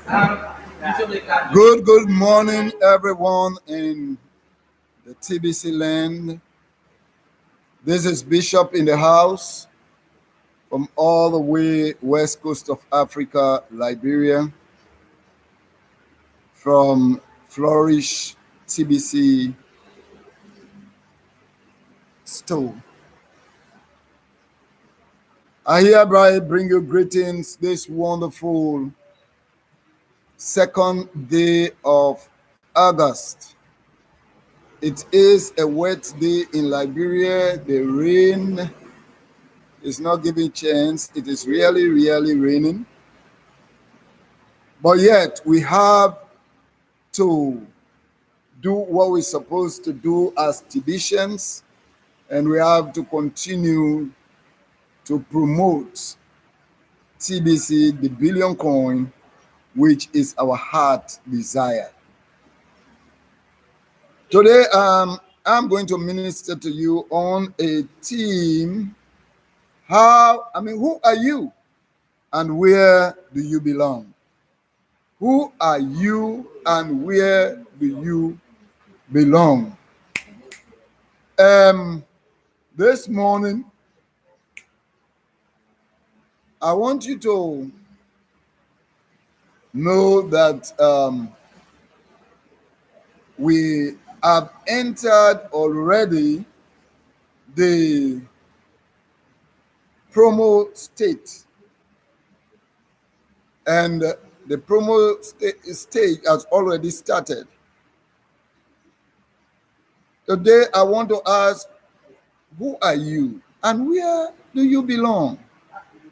Good morning, everyone in the TBC land. This is Bishop in the house from all the way west coast of Africa, Liberia, from Flourish TBC Store. I hereby bring you greetings this wonderful second day of August. It is a wet day in Liberia. The rain is not giving chance. It is really, really raining. But yet we have to do what we're supposed to do as TBCians, and we have to continue to promote TBC, the billion coin, which is our heart desire. Today, I'm going to minister to you on a theme. Who are you and where do you belong? Who are you and where do you belong? This morning, I want you to know that we have entered already the promo state, and the promo stage has already started. Today, I want to ask, who are you and where do you belong?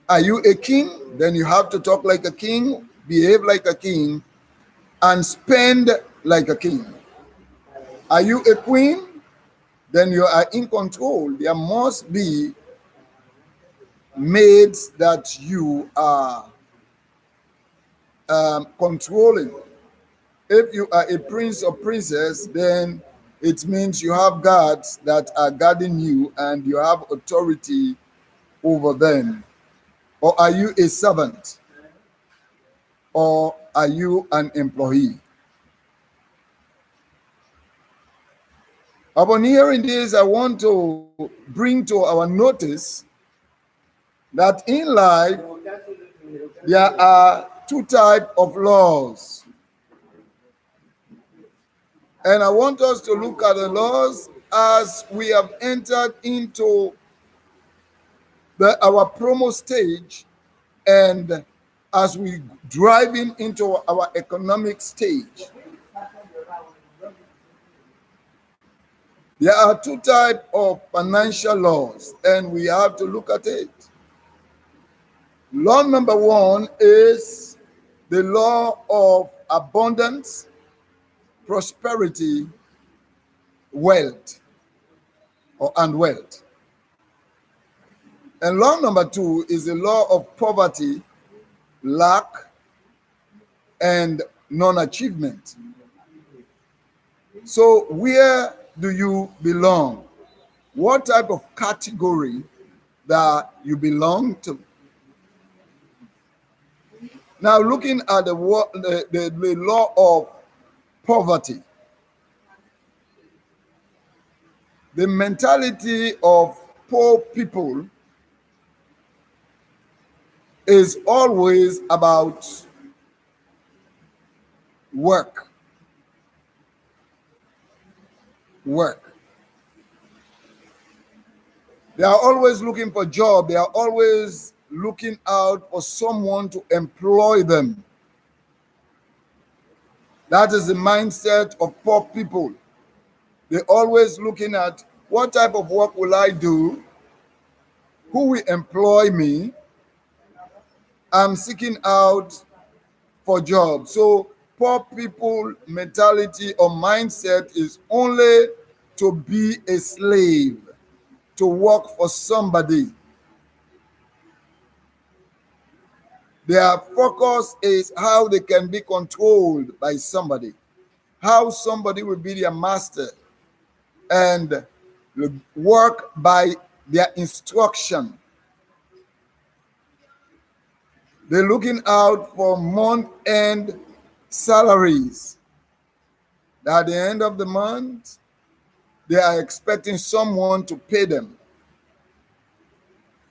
Are you a king? Then you have to talk like a king, behave like a king, and spend like a king. Are you a queen? Then you are in control. There must be maids that you are controlling. If you are a prince or princess, then it means you have guards that are guarding you and you have authority over them. Or are you a servant? Or are you an employee? Upon hearing this, I want to bring to our notice that in life there are two types of laws. And I want us to look at the laws as we have entered into our promo stage, and as we driving into our economic stage. There are two types of financial laws, and we have to look at it. Law number one is the law of abundance, prosperity, wealth, and wealth. And law number two is the law of poverty, lack, and non-achievement. So where do you belong? What type of category that you belong to? Now, looking at the law of poverty, the mentality of poor people is always about work. They are always looking for a job. They are always looking out for someone to employ them. That is the mindset of poor people. They're always looking at, what type of work will I do? Who will employ me? I'm seeking out for jobs. So poor people mentality or mindset is only to be a slave, to work for somebody. Their focus is how they can be controlled by somebody, how somebody will be their master and work by their instruction. They're looking out for month-end salaries. At the end of the month, they are expecting someone to pay them.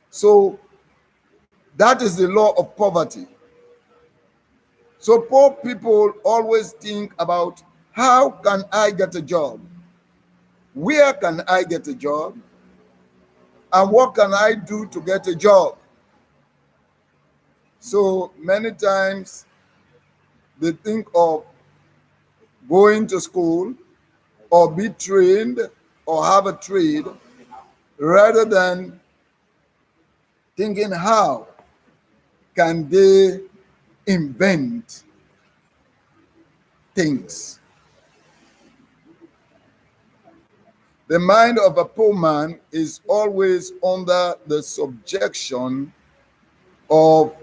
So that is the law of poverty. So poor people always think about, how can I get a job? Where can I get a job? And what can I do to get a job? So many times they think of going to school or be trained or have a trade rather than thinking, how can they invent things? The mind of a poor man is always under the subjection of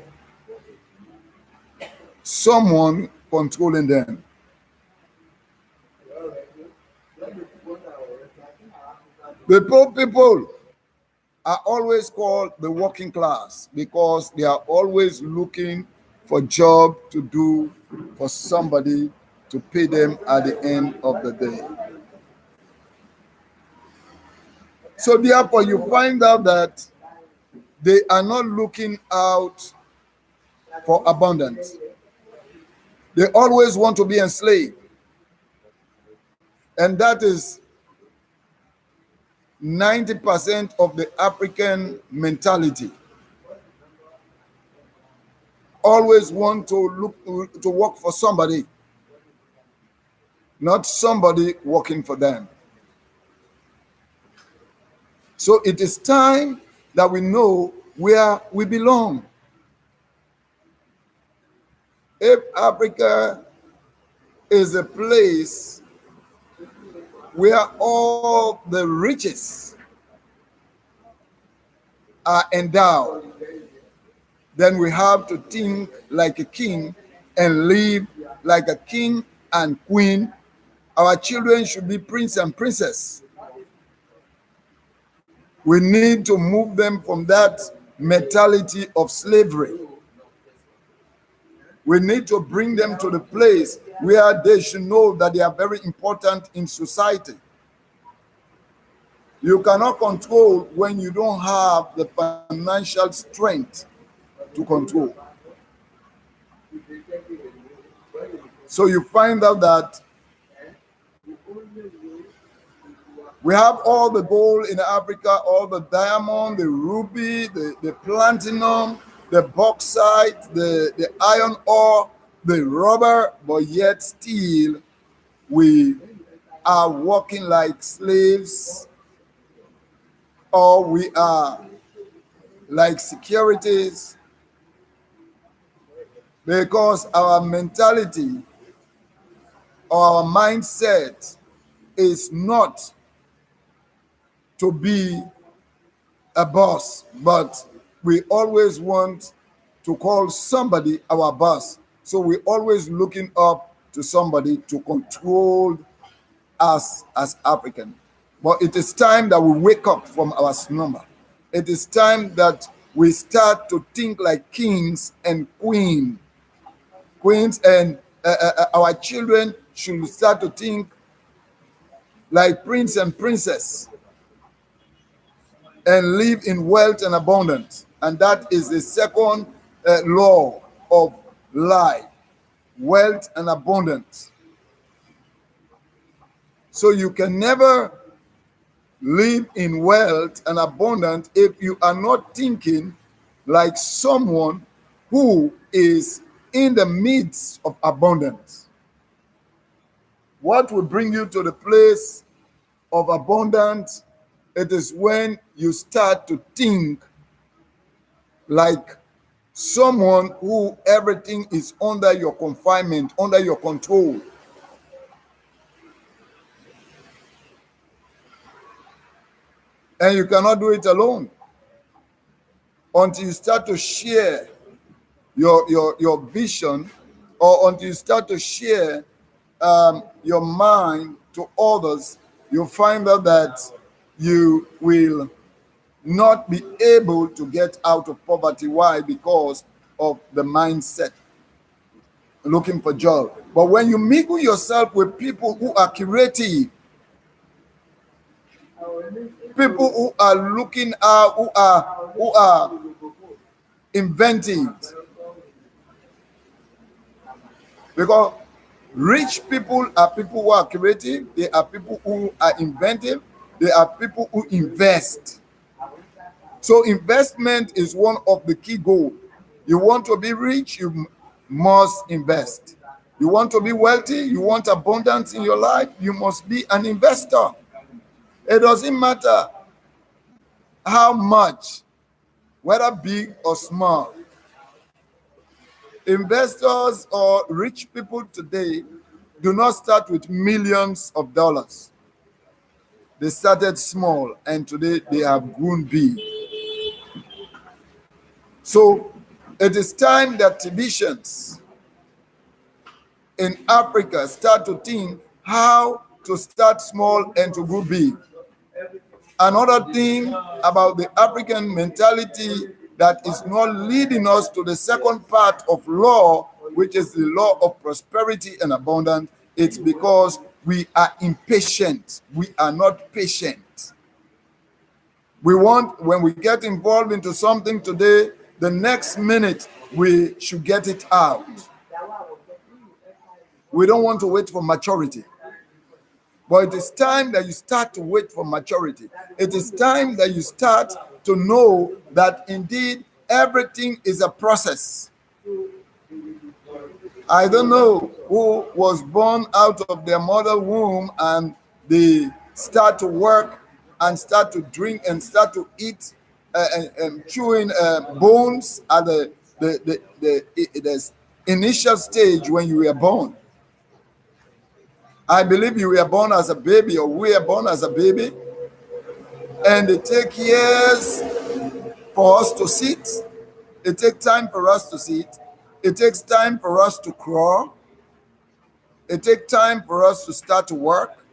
someone controlling them. The poor people are always called the working class because they are always looking for job to do for somebody to pay them at the end of the day. So therefore you find out that they are not looking out for abundance. They always want to be enslaved. And that is 90% of the African mentality. Always want to look to work for somebody, not somebody working for them. So it is time that we know where we belong. If Africa is a place where all the riches are endowed, then we have to think like a king and live like a king and queen. Our children should be prince and princess. We need to move them from that mentality of slavery. We need to bring them to the place where they should know that they are very important in society. You cannot control when you don't have the financial strength to control. So you find out that we have all the gold in Africa, all the diamond, the ruby, the platinum, the bauxite, the iron ore, the rubber, but yet still we are working like slaves, or we are like securities, because our mentality, our mindset is not to be a boss, but we always want to call somebody our boss. So we're always looking up to somebody to control us as African. But it is time that we wake up from our slumber. It is time that we start to think like kings and queens, and our children should start to think like prince and princess and live in wealth and abundance. And that is the second law of life, wealth and abundance. So you can never live in wealth and abundance if you are not thinking like someone who is in the midst of abundance. What will bring you to the place of abundance? It is when you start to think like someone who everything is under your confinement, under your control. And you cannot do it alone until you start to share your vision, or until you start to share your mind to others. You'll find out that you will not be able to get out of poverty. Why? Because of the mindset, looking for job. But when you mingle yourself with people who are creative, people who are looking out, who are inventive, because rich people are people who are creative, they are people who are inventive, they are people who invest. So investment is one of the key goals. You want to be rich, you must invest. You want to be wealthy, you want abundance in your life, you must be an investor. It doesn't matter how much, whether big or small. Investors or rich people today do not start with millions of dollars. They started small and today they have grown big. So it is time that TBCians in Africa start to think how to start small and to grow big. Another thing about the African mentality that is not leading us to the second part of law, which is the law of prosperity and abundance, it's because we are impatient. We are not patient. We want, when we get involved into something today, the next minute we should get it out. We don't want to wait for maturity. But it is time that you start to wait for maturity. It is time that you start to know that indeed everything is a process. I don't know who was born out of their mother womb and they start to work and start to drink and start to eat and chewing bones at the initial stage when you were born. I believe you were born as a baby, or we were born as a baby, and it takes years for us to sit. It takes time for us to sit. It takes time for us to crawl. It takes time for us to start to work.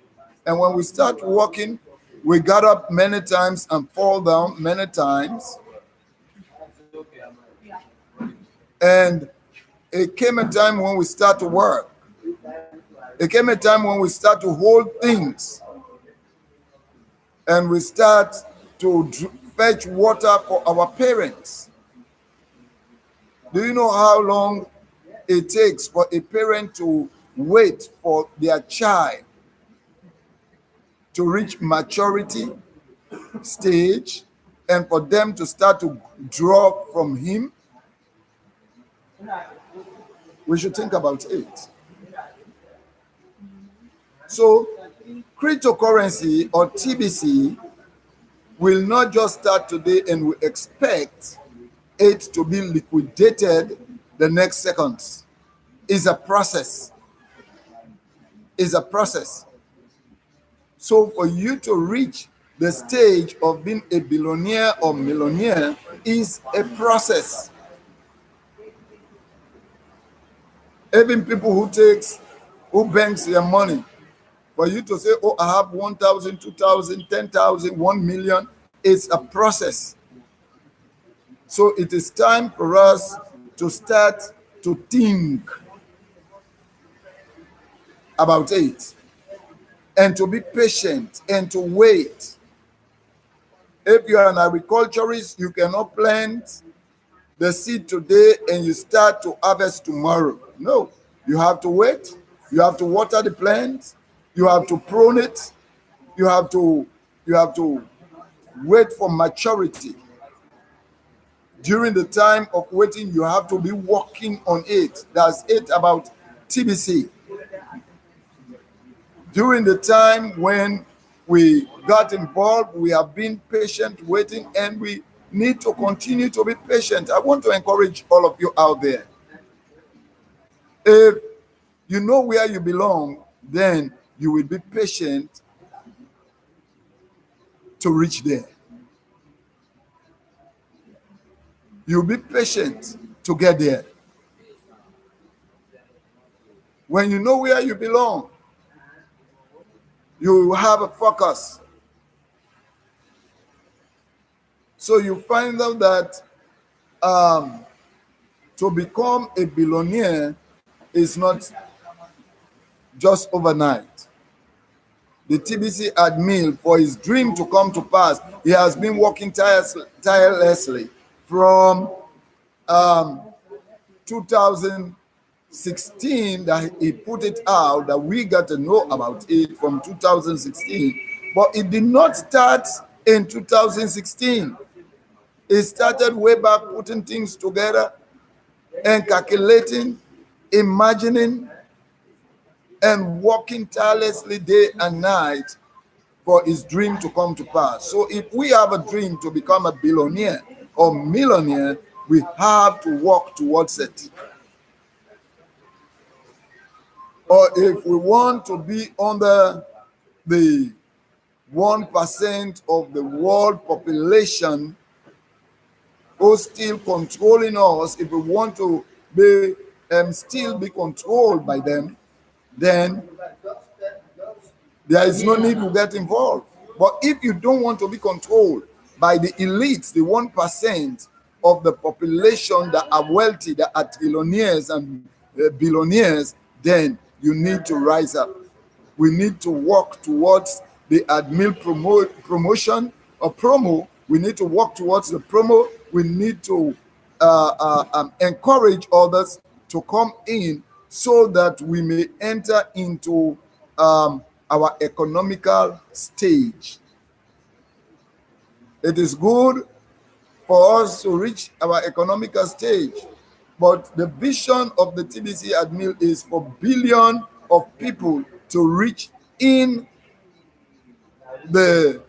And when we start working, we got up many times and fall down many times. And it came a time when we start to work. It came a time when we start to hold things and we start to fetch water for our parents. Do you know how long it takes for a parent to wait for their child to reach maturity stage and for them to start to draw from him? We should think about it. So cryptocurrency or TBC will not just start today and we expect it to be liquidated the next seconds. It's a process. It's a process. So for you to reach the stage of being a billionaire or millionaire is a process. Even people who banks their money, for you to say, oh, I have 1,000, 2,000, 10,000, 1 million, it's a process. So it is time for us to start to think about it and to be patient and to wait. If you are an agriculturist, you cannot plant the seed today and you start to harvest tomorrow. No, you have to wait. You have to water the plant. You have to prune it. You have to wait for maturity. During the time of waiting, you have to be working on it. That's it about TBC. During the time when we got involved, we have been patient, waiting, and we need to continue to be patient. I want to encourage all of you out there. If you know where you belong, then you will be patient to reach there. You'll be patient to get there. When you know where you belong, you will have a focus. So you find out that To become a billionaire is not just overnight. The TBC admin, for his dream to come to pass, he has been working tirelessly from 2016 that he put it out, that we got to know about it from 2016. But it did not start in 2016. It started way back, putting things together and calculating, imagining, and working tirelessly day and night for his dream to come to pass. So if we have a dream to become a billionaire or millionaire, we have to work towards it. Or if we want to be under the 1% of the world population who's still controlling us, if we want to be still be controlled by them, then there is no need to get involved. But if you don't want to be controlled by the elites, the 1% of the population that are wealthy, that are trillionaires and billionaires, then you need to rise up. We need to work towards the admin promotion or promo. We need to work towards the promo. We need to encourage others to come in so that we may enter into our economical stage. It is good for us to reach our economical stage, but the vision of the TBC admin is for billions of people to reach in the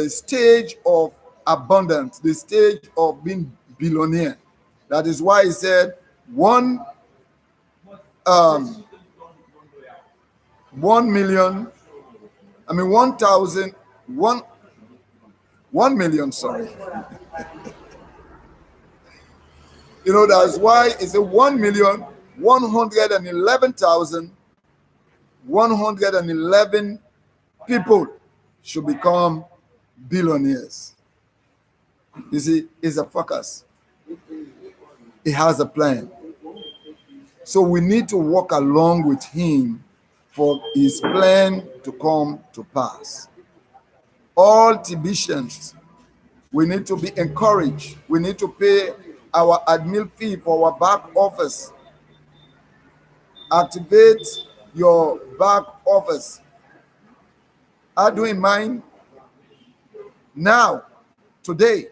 stage of abundance, the stage of being billionaire. That is why he said 1 million, 1 million, sorry. That's why it's a 1,111,111 people should become billionaires. You see, it's a focus. It has a plan. So we need to walk along with him for his plan to come to pass. All TBCians, we need to be encouraged. We need to pay our admin fee for our back office. Activate your back office. Are doing mine now, today.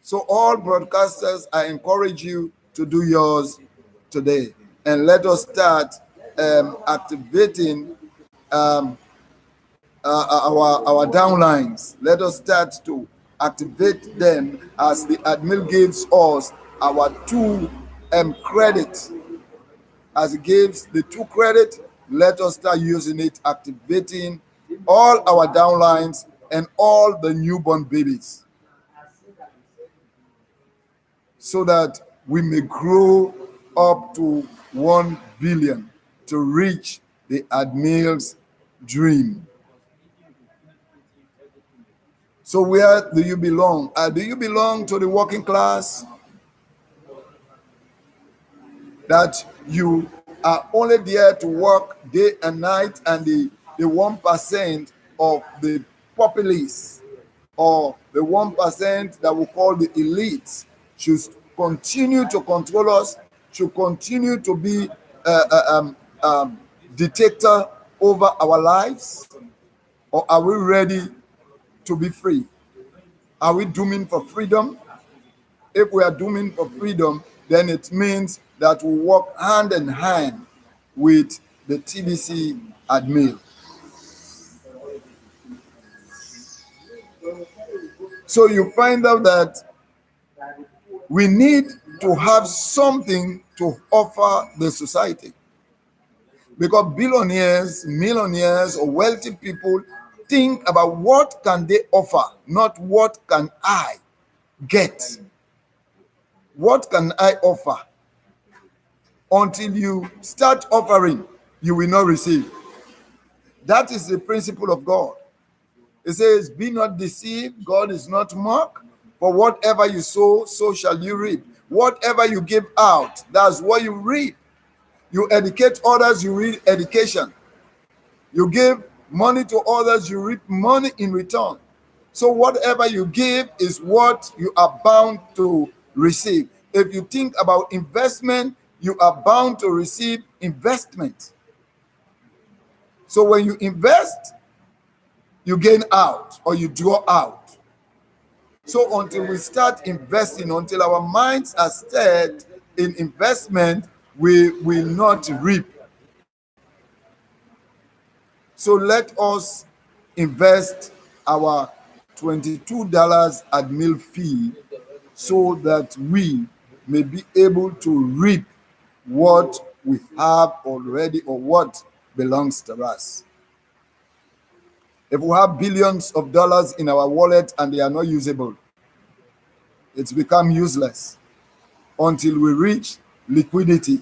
So all broadcasters, I encourage you to do yours today. And let us start activating our downlines. Let us start to activate them as the admin gives us our 2 credit. As it gives the 2 credit, let us start using it, activating all our downlines and all the newborn babies, so that we may grow up to 1 billion to reach the admiral's dream. So where do you belong? Do you belong to the working class? That you are only there to work day and night, and the 1% of the populace, or the 1% that we call the elites, should continue to control us, should continue to be dictator over our lives? Or are we ready to be free? Are we dooming for freedom? If we are dooming for freedom, then it means that we work hand in hand with the TBC admin. So you find out that we need to have something to offer the society. Because billionaires, millionaires, or wealthy people think about what can they offer, not what can I get. What can I offer? Until you start offering, you will not receive. That is the principle of God. It says, be not deceived, God is not mocked. For whatever you sow, so shall you reap. Whatever you give out, that's what you reap. You educate others, you reap education. You give money to others, you reap money in return. So whatever you give is what you are bound to receive. If you think about investment, you are bound to receive investment. So when you invest, you gain out or you draw out. So until we start investing, until our minds are set in investment, we will not reap. So let us invest our $22 admin fee so that we may be able to reap what we have already or what belongs to us. If we have billions of dollars in our wallet and they are not usable, it's become useless until we reach liquidity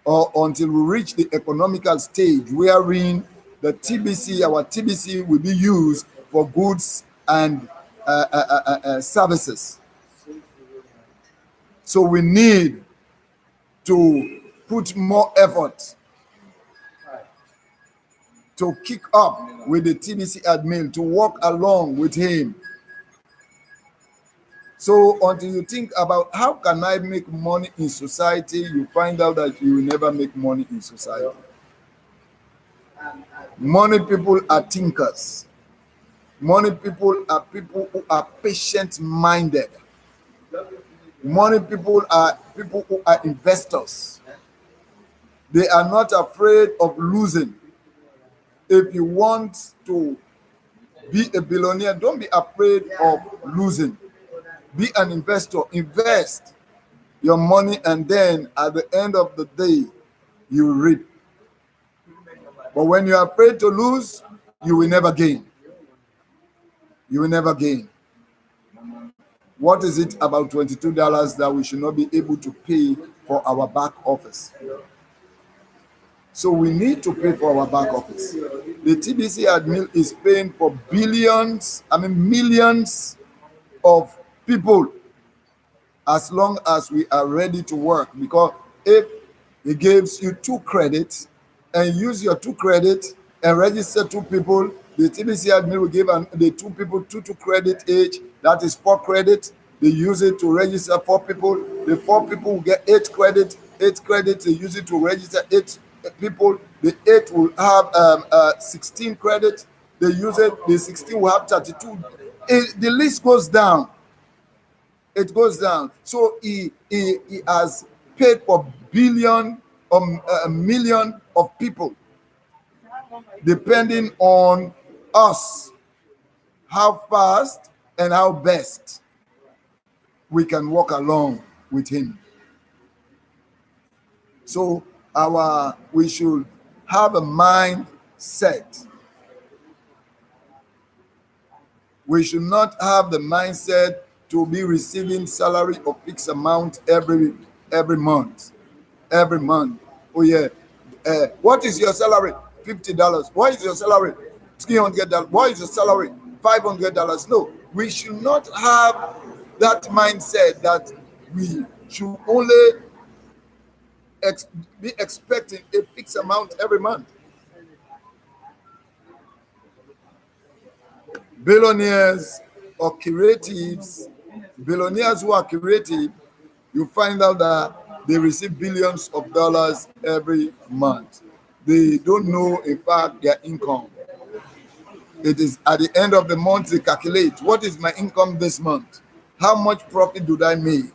or until we reach the economical stage wherein the TBC, our TBC, will be used for goods and services. So we need to put more effort to kick up with the TBC admin, to walk along with him. So until you think about how can I make money in society, you find out that you will never make money in society. Money people are thinkers. Money people are people who are patient-minded. Money people are people who are investors. They are not afraid of losing. If you want to be a billionaire, don't be afraid of losing. Be an investor. Invest your money, and then at the end of the day, you reap. But when you are afraid to lose, you will never gain. You will never gain. What is it about $22 that we should not be able to pay for our back office? So we need to pay for our back office. The TBC admin is paying for millions of people as long as we are ready to work. Because if he gives you 2 credits and use your 2 credits and register 2 people, the TBC admin will give the 2 people 2 credit each. That is 4 credits. They use it to register 4 people. The 4 people will get 8 credits. 8 credits, they use it to register 8 people. The 8 will have 16 credits. They use it. The 16 will have 32. The list goes down. It goes down. So he has paid for a million of people, depending on us, how fast and how best we can walk along with him. So we should have a mind set. We should not have the mindset to be receiving salary of fixed amount every month. Every month. Oh yeah. What is your salary? $50. What is your salary? $300. What is your salary? $500. No, we should not have that mindset that we should only be expecting a fixed amount every month. Billionaires or creatives, billionaires who are creative, you find out that they receive billions of dollars every month. They don't know, in fact, their income. It is at the end of the month they calculate, what is my income this month? How much profit do I make?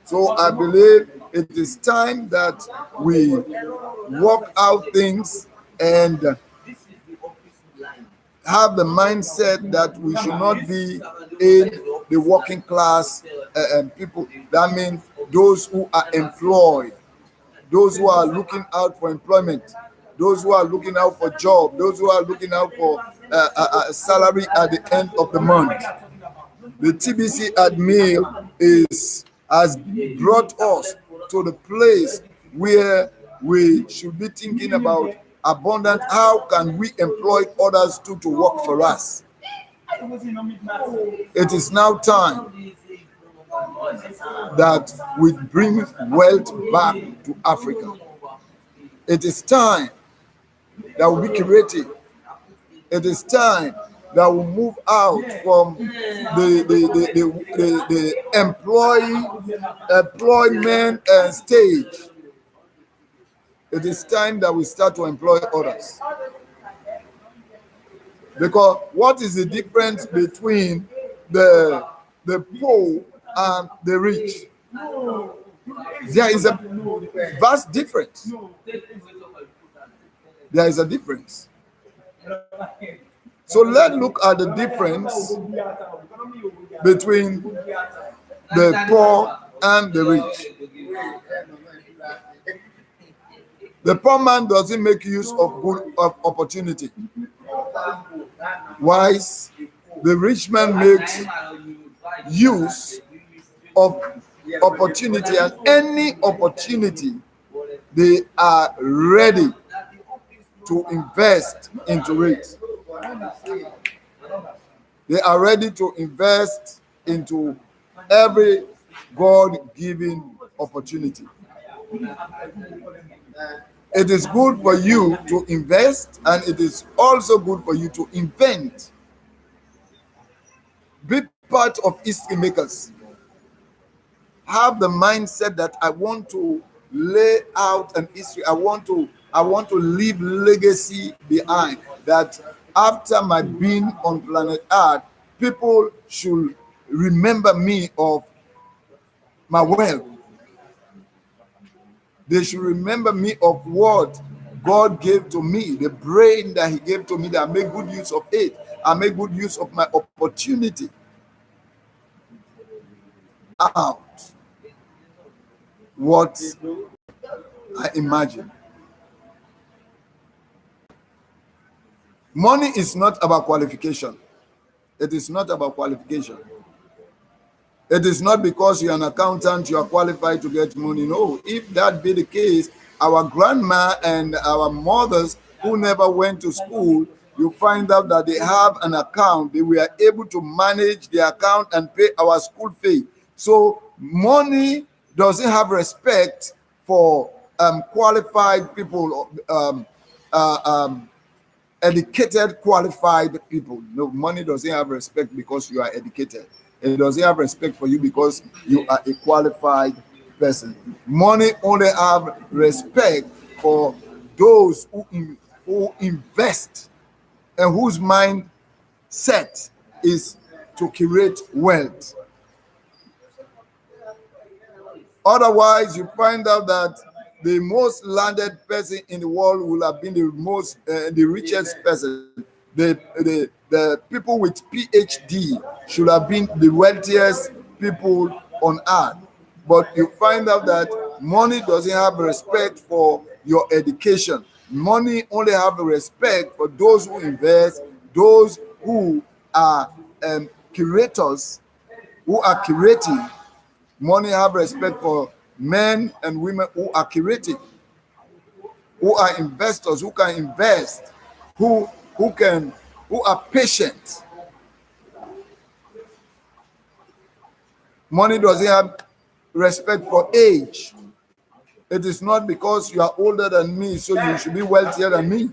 So I believe it is time that we work out things and have the mindset that we should not be in the working class people. That means those who are employed, those who are looking out for employment, those who are looking out for job, those who are looking out for a salary at the end of the month. The TBC admin has brought us to the place where we should be thinking about abundant. How can we employ others to work for us? It is now time that will bring wealth back to Africa. It is time that will be creative. It is time that will move out from the employment stage. It is time that we start to employ others. Because what is the difference between the poor and the rich? There is a vast difference. There is a difference. So let's look at the difference between the poor and the rich. The poor man doesn't make use of opportunity. Whilst the rich man makes use of opportunity, and any opportunity they are ready to invest into it. They are ready to invest into every God-given opportunity. It is good for you to invest, and it is also good for you to invent. Be part of history makers. Have the mindset that I want to lay out an history. I want to leave legacy behind, that after my being on planet Earth, people should remember me of my wealth. They should remember me of what God gave to me, the brain that He gave to me, that I make good use of it. I make good use of my opportunity. Out what I imagine. Money is not about qualification. It is not about qualification. It is not because you're an accountant you are qualified to get money. No, if that be the case, our grandma and our mothers who never went to school, you find out that they have an account. They were able to manage the account and pay our school fee. So money doesn't have respect for qualified people, educated, qualified people. No, money doesn't have respect because you are educated. It doesn't have respect for you because you are a qualified person. Money only have respect for those who invest and whose mindset is to create wealth. Otherwise, you find out that the most landed person in the world will have been the richest person. The people with PhD should have been the wealthiest people on earth. But you find out that money doesn't have respect for your education. Money only have respect for those who invest, those who are curators, who are curating. Money have respect for men and women who are curating, who are investors, who can invest, who are patient. Money doesn't have respect for age. It is not because you are older than me, so you should be wealthier than me.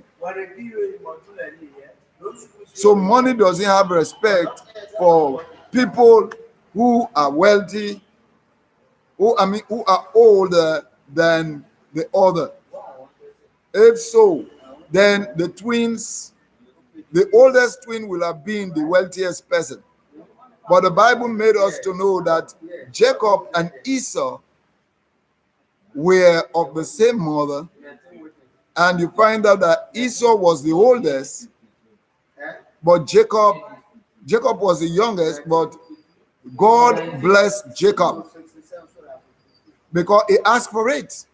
So money doesn't have respect for people who are wealthy, who are older than the other. If so, then the oldest twin will have been the wealthiest person. But the Bible made us to know that Jacob and Esau were of the same mother, and you find out that Esau was the oldest, but Jacob was the youngest, but God blessed Jacob because he asked for it.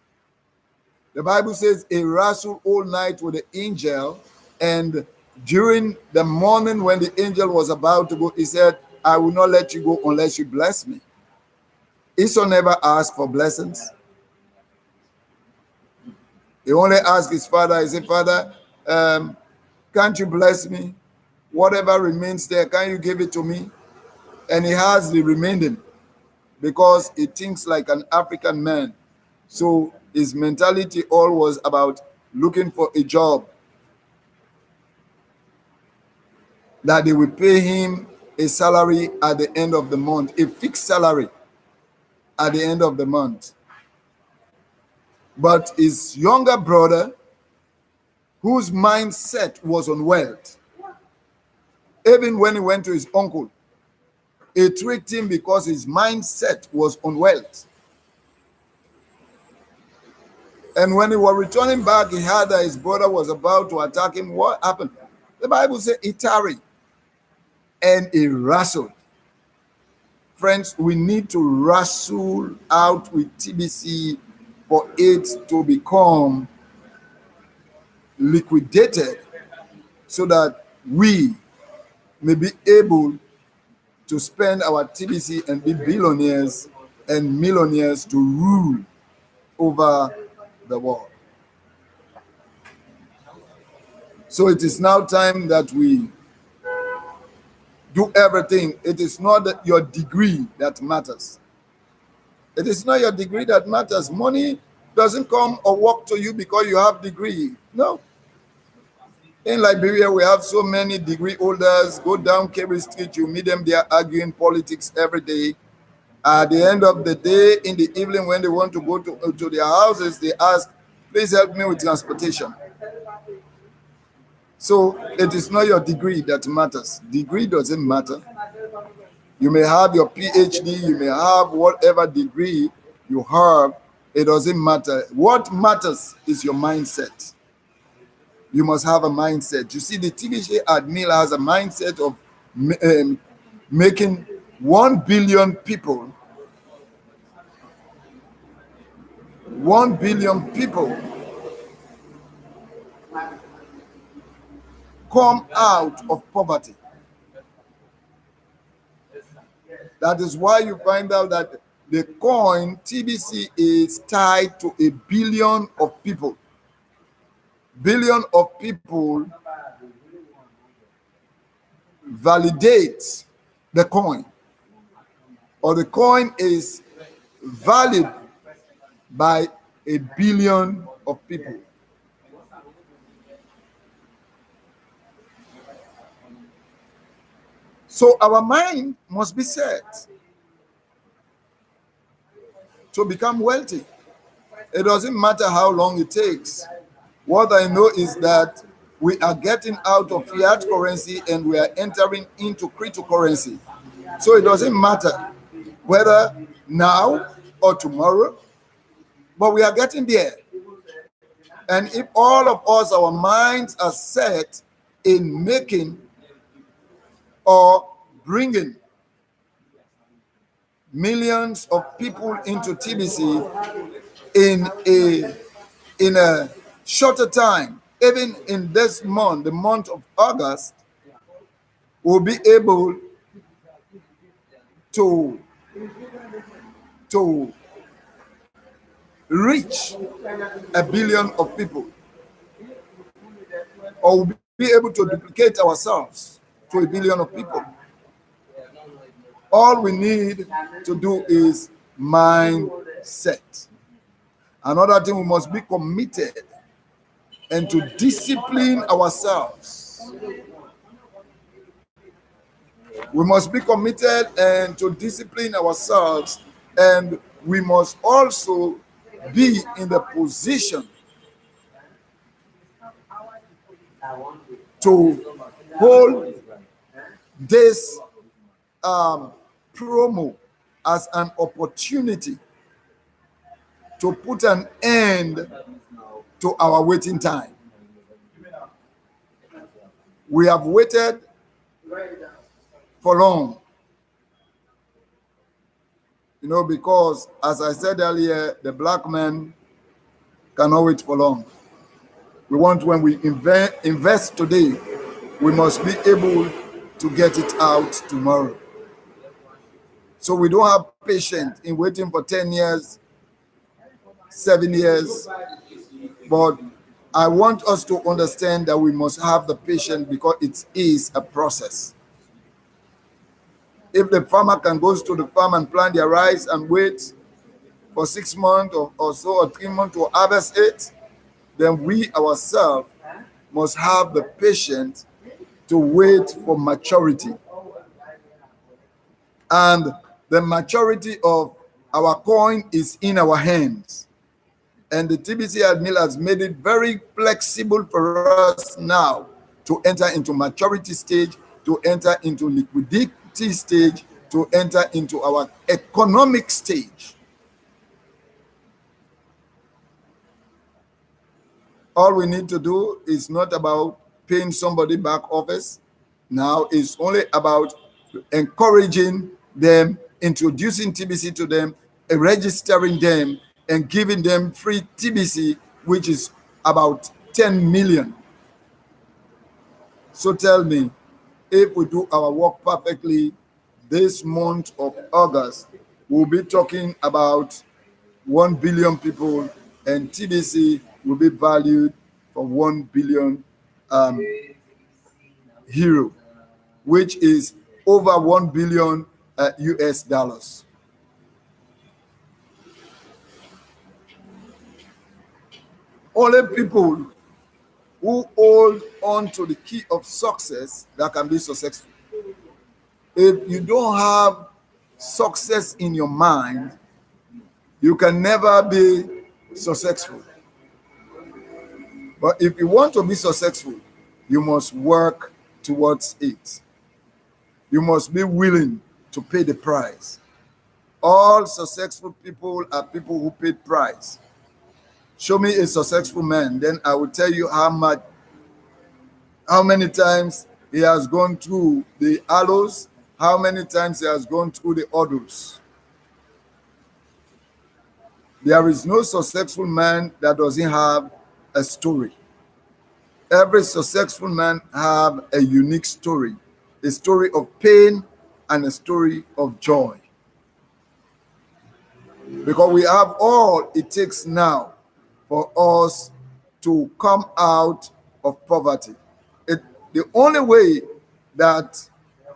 The Bible says he wrestled all night with the angel, and during the morning when the angel was about to go, he said, I will not let you go unless you bless me. Esau never asked for blessings. He only asked his father, he said, Father, can't you bless me? Whatever remains there, can you give it to me? And he has the remaining. because he thinks like an African man. So his mentality all was about looking for a job that they will pay him a salary at the end of the month, a fixed salary at the end of the month. But his younger brother, whose mindset was on wealth, even when he went to his uncle, he tricked him because his mindset was on wealth. And when he was returning back, he heard that his brother was about to attack him. What happened? The Bible says he tarried and he wrestled. Friends, we need to wrestle out with TBC for it to become liquidated so that we may be able to spend our TBC and be billionaires and millionaires to rule over the world. So it is now time that we do everything. It is not that your degree that matters. It is not your degree that matters. Money doesn't come or walk to you because you have degree. No. In Liberia, we have so many degree holders. Go down Kerry Street, you meet them there arguing politics every day. At the end of the day, in the evening, when they want to go to their houses, they ask, please help me with transportation. So it is not your degree that matters. Degree doesn't matter. You may have your PhD, you may have whatever degree you have, it doesn't matter. What matters is your mindset. You must have a mindset. You see, the TBC admin has a mindset of making 1 billion people, 1 billion people come out of poverty. That is why you find out that the coin TBC is tied to a billion of people. Billion of people validate the coin, or the coin is valued by a billion of people. So our mind must be set to become wealthy. It doesn't matter how long it takes. What I know is that we are getting out of fiat currency and we are entering into cryptocurrency. So it doesn't matter whether now or tomorrow, but we are getting there. And if all of us, our minds are set in making or bringing millions of people into TBC in a shorter time, even in this month, the month of August, we'll be able to reach 1 billion of people, or we'll be able to duplicate ourselves to 1 billion of people. All we need to do is mindset. Another thing, we must be committed and to discipline ourselves. We must be committed and to discipline ourselves, and we must also be in the position to hold this promo as an opportunity to put an end to our waiting time. We have waited for long, because as I said earlier, the black man cannot wait for long. We want, when we invest today, we must be able to get it out tomorrow. So we don't have patience in waiting for 10 years, 7 years, but I want us to understand that we must have the patience because it is a process. If the farmer can go to the farm and plant their rice and wait for 6 months or so, or 3 months to harvest it, then we ourselves must have the patience to wait for maturity. And the maturity of our coin is in our hands. And the TBC admin has made it very flexible for us now to enter into maturity stage, to enter into liquidity stage, to enter into our economic stage. All we need to do is not about paying somebody back office. Now it's only about encouraging them, introducing TBC to them, registering them, and giving them free TBC, which is about 10 million. So tell me, if we do our work perfectly, this month of August, we'll be talking about 1 billion people, and TBC will be valued for 1 billion euro, which is over 1 billion US dollars. Only people who hold on to the key of success that can be successful. If you don't have success in your mind, you can never be successful. But if you want to be successful, you must work towards it. You must be willing to pay the price. All successful people are people who paid price. Show me a successful man, then I will tell you how many times he has gone through the aloes, how many times he has gone through the hurdles. There is no successful man that doesn't have a story. Every successful man have a unique story, a story of pain and a story of joy. Because we have all it takes now for us to come out of poverty. The only way that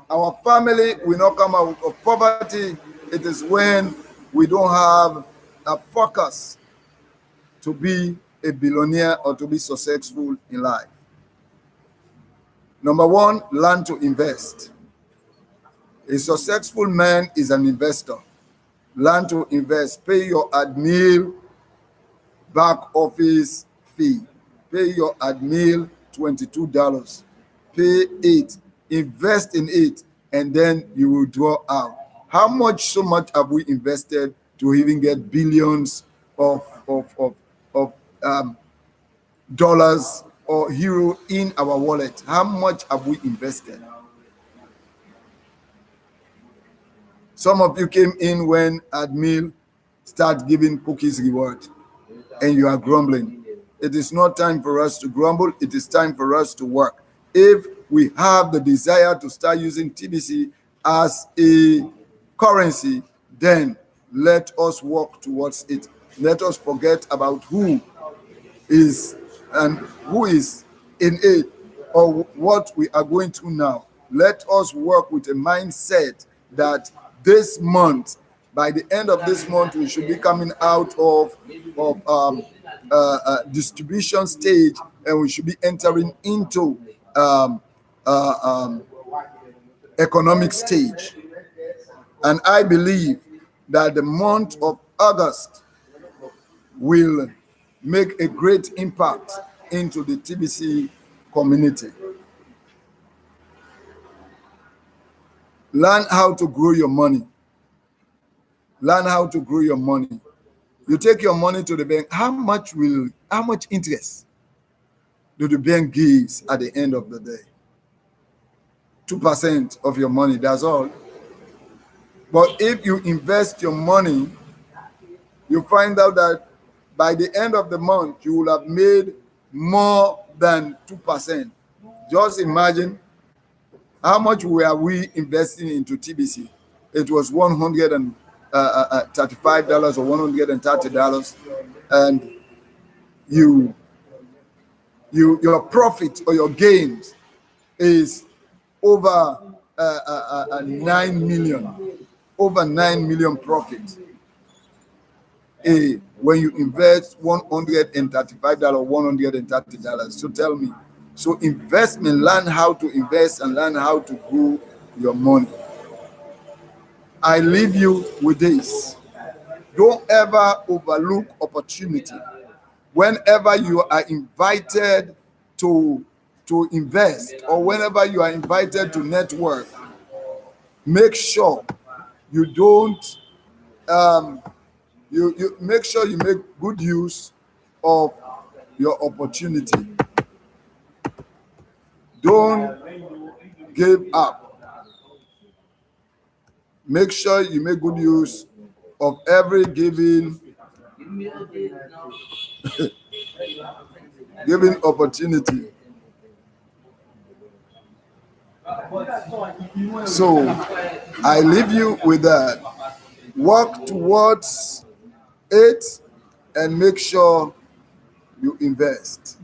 our family will not come out of poverty, it is when we don't have a focus to be a billionaire or to be successful in life. Number one, learn to invest. A successful man is an investor. Learn to invest. Pay your admin back office fee. Pay your admin $22. Pay it. Invest in it, and then you will draw out. How much have we invested to even get billions of dollars or euro in our wallet? How much have we invested? Some of you came in when admin start giving cookies reward, and you are grumbling. It is not time for us to grumble. It is time for us to work. If we have the desire to start using TBC as a currency, then let us work towards it. Let us forget about who is in it or what we are going through now. Let us work with a mindset that this month, by the end of this month, we should be coming out of distribution stage, and we should be entering into economic stage. And I believe that the month of August will make a great impact into the TBC community. Learn how to grow your money. Learn how to grow your money. You take your money to the bank. How much interest do the bank give at the end of the day? 2% of your money, that's all. But if you invest your money, you find out that by the end of the month, you will have made more than 2%. Just imagine how much were we investing into TBC. It was $135 or $130, and your profit or your gains is over 9 million, over 9 million profit. When you invest $135, $130. So tell me, so investment, learn how to invest and learn how to grow your money. I leave you with this. Don't ever overlook opportunity. Whenever you are invited to invest, or whenever you are invited to network, make sure you don't you make sure you make good use of your opportunity. Don't give up. Make sure you make good use of every given opportunity. So I leave you with that. Work towards it and make sure you invest.